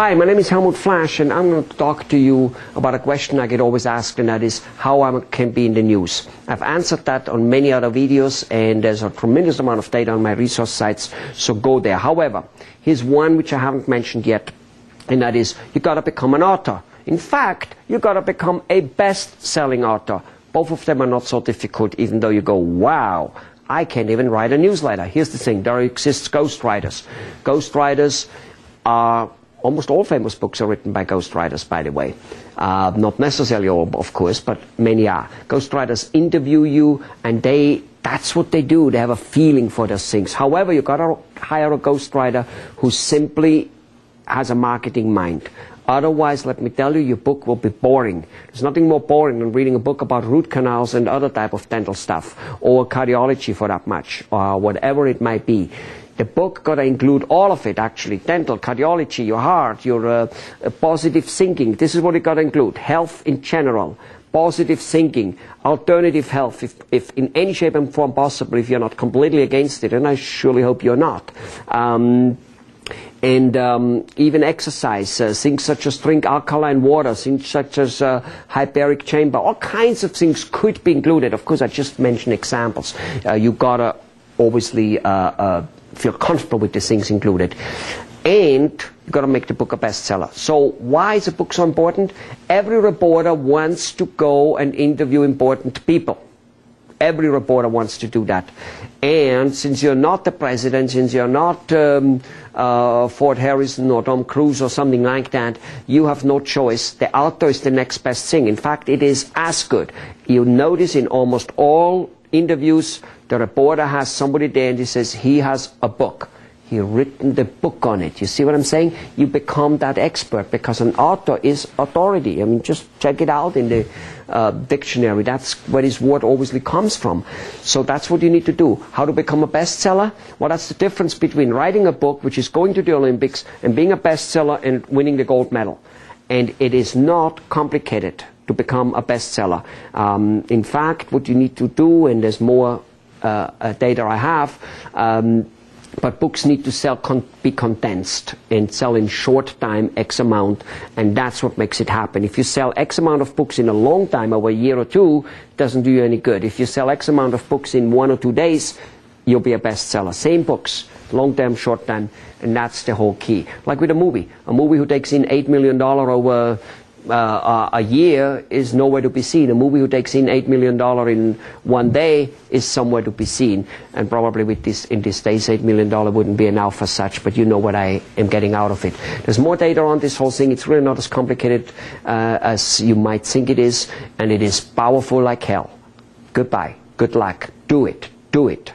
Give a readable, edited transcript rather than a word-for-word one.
Hi, my name is Helmut Flasch, and I'm going to talk to you about a question I get always asked, and that is how I can be in the news. I've answered that on many other videos, and there's a tremendous amount of data on my resource sites, so go there. However, here's one which I haven't mentioned yet, and that is you got to become an author. In fact, you got to become a best-selling author. Both of them are not so difficult, even though you go, wow, I can't even write a newsletter. Here's the thing, there exists ghostwriters. Ghostwriters are... Almost all famous books are written by ghostwriters, by the way. Not necessarily all, of course, but many are. Ghostwriters interview you, and that's what they do. They have a feeling for those things. However, you've got to hire a ghostwriter who simply has a marketing mind. Otherwise, let me tell you, your book will be boring. There's nothing more boring than reading a book about root canals and other type of dental stuff, or cardiology for that much, or whatever it might be. The book got to include all of it, actually. Dental, cardiology, your heart, your positive thinking. This is what it got to include. Health in general, positive thinking, alternative health, if in any shape and form possible, if you're not completely against it, and I surely hope you're not. Even exercise, things such as drink alkaline water, things such as hyperic chamber, all kinds of things could be included. Of course, I just mentioned examples. You got to obviously feel comfortable with the things included. And you've got to make the book a bestseller. So why is a book so important? Every reporter wants to go and interview important people. Every reporter wants to do that. And since you're not the president, since you're not Ford Harrison or Tom Cruise or something like that, you have no choice. The author is the next best thing. In fact, it is as good. You'll notice in almost all interviews, the reporter has somebody there and he says he has a book. He's written the book on it. You see what I'm saying? You become that expert because an author is authority. I mean, just check it out in the dictionary. That's where this word obviously comes from. So that's what you need to do. How to become a bestseller? Well, that's the difference between writing a book, which is going to the Olympics, and being a bestseller and winning the gold medal. And it is not complicated to become a bestseller. In fact, what you need to do, and there's more data I have, but books need to be condensed and sell in short time X amount, and that's what makes it happen. If you sell X amount of books in a long time, over a year or two, it doesn't do you any good. If you sell X amount of books in 1 or 2 days, you'll be a bestseller. Same books, long term, short time, and that's the whole key. Like with a movie who takes in $8 million over a year is nowhere to be seen. A movie who takes in $8 million in 1 day is somewhere to be seen. And probably with this, in these days, $8 million wouldn't be enough as such, but you know what I am getting out of it. There's more data on this whole thing. It's really not as complicated as you might think it is, and it is powerful like hell. Goodbye. Good luck. Do it. Do it.